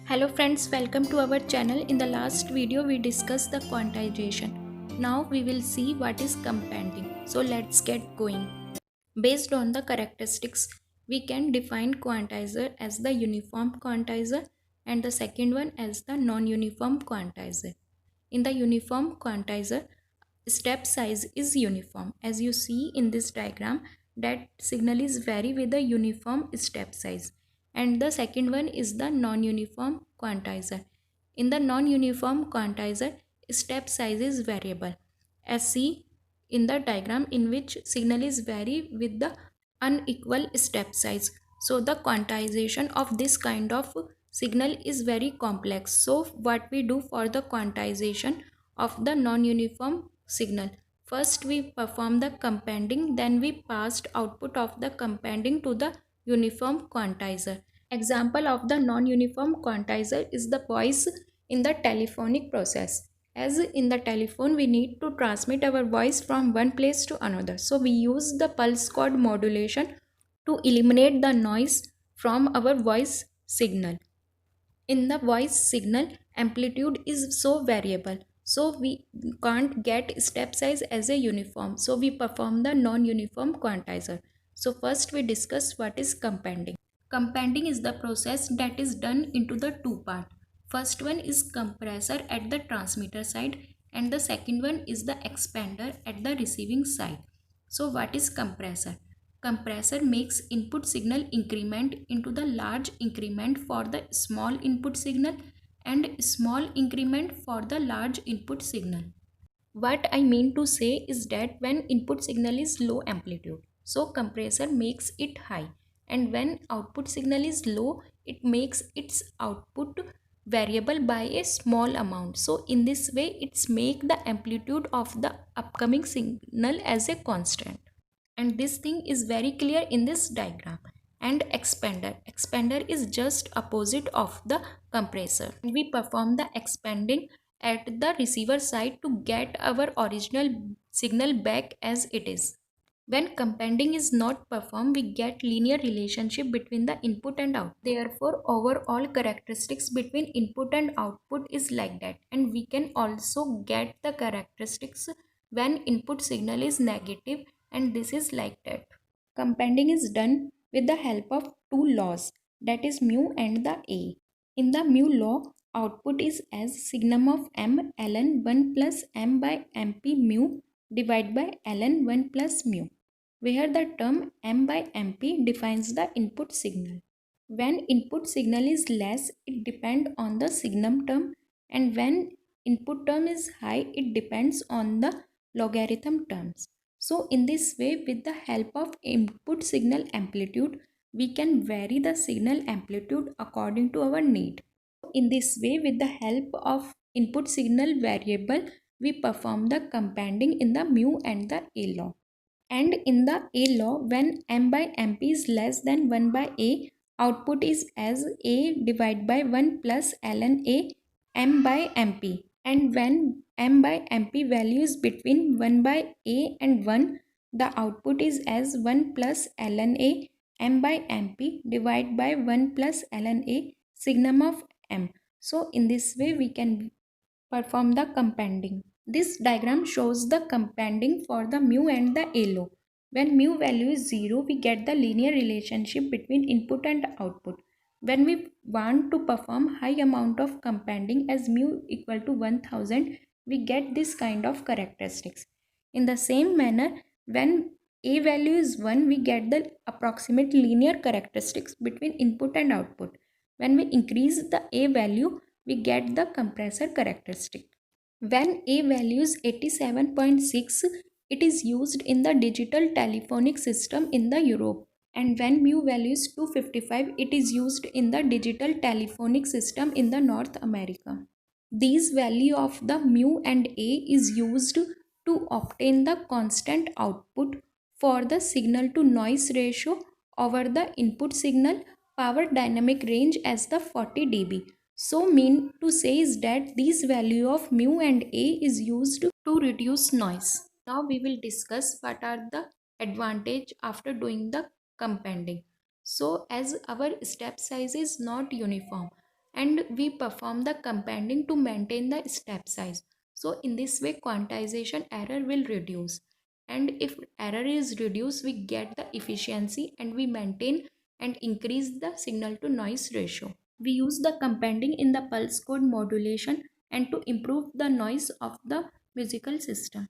Hello friends, welcome to our channel. In the last video we discussed the quantization. Now we will see what is companding. So let's get going. Based on the characteristics, we can define quantizer as the uniform quantizer and the second one as the non-uniform quantizer. In the uniform quantizer, step size is uniform. As you see in this diagram, that signal is vary with the uniform step size. And the second one is the non-uniform quantizer. In the non-uniform quantizer, step size is variable. As see in the diagram in which signal is vary with the unequal step size. So the quantization of this kind of signal is very complex. So what we do for the quantization of the non-uniform signal? First we perform the companding, then we passed output of the companding to the uniform quantizer. Example of the non-uniform quantizer is the voice in the telephonic process. As in the telephone, we need to transmit our voice from one place to another. So we use the pulse code modulation to eliminate the noise from our voice signal. In the voice signal, amplitude is so variable. So we can't get step size as a uniform. So we perform the non-uniform quantizer. So first we discuss what is companding. Companding is the process that is done into the two part. First one is compressor at the transmitter side and the second one is the expander at the receiving side. So what is compressor? Compressor makes input signal increment into the large increment for the small input signal and small increment for the large input signal. What I mean to say is that when input signal is low amplitude, so compressor makes it high, and when output signal is low, it makes its output variable by a small amount. So in this way, it's make the amplitude of the upcoming signal as a constant. And this thing is very clear in this diagram. And expander is just opposite of the compressor. We perform the expanding at the receiver side to get our original signal back as it is. When companding is not performed, we get linear relationship between the input and output. Therefore, overall characteristics between input and output is like that. And we can also get the characteristics when input signal is negative, and this is like that. Companding is done with the help of two laws, that is mu and the A. In the mu law, output is as signum of m ln 1 plus m by mp mu divided by ln 1 plus mu, where the term m by mp defines the input signal. When input signal is less, it depends on the signum term, and when input term is high, it depends on the logarithm terms. So in this way, with the help of input signal amplitude, we can vary the signal amplitude according to our need. In this way, with the help of input signal variable, we perform the companding in the mu and the A law. And in the A law, when m by mp is less than 1 by A, output is as A divided by 1 plus ln A m by mp. And when m by mp value is between 1 by A and 1, the output is as 1 plus ln A m by mp divided by 1 plus ln A signum of m. So in this way we can perform the companding. This diagram shows the companding for the mu and the A law. When mu value is 0, we get the linear relationship between input and output. When we want to perform high amount of companding as mu equal to 1000, we get this kind of characteristics. In the same manner, when A value is 1, we get the approximate linear characteristics between input and output. When we increase the A value, we get the compressor characteristic. When A value is 87.6, it is used in the digital telephonic system in the Europe. And when mu value is 255, it is used in the digital telephonic system in the North America. These value of the mu and A is used to obtain the constant output for the signal to noise ratio over the input signal power dynamic range as the 40 dB. So mean to say is that this value of mu and A is used to reduce noise. Now we will discuss what are the advantage after doing the companding. So as our step size is not uniform, and we perform the compounding to maintain the step size. So in this way quantization error will reduce, and if error is reduced we get the efficiency and we maintain and increase the signal to noise ratio. We use the compounding in the pulse code modulation and to improve the noise of the musical system.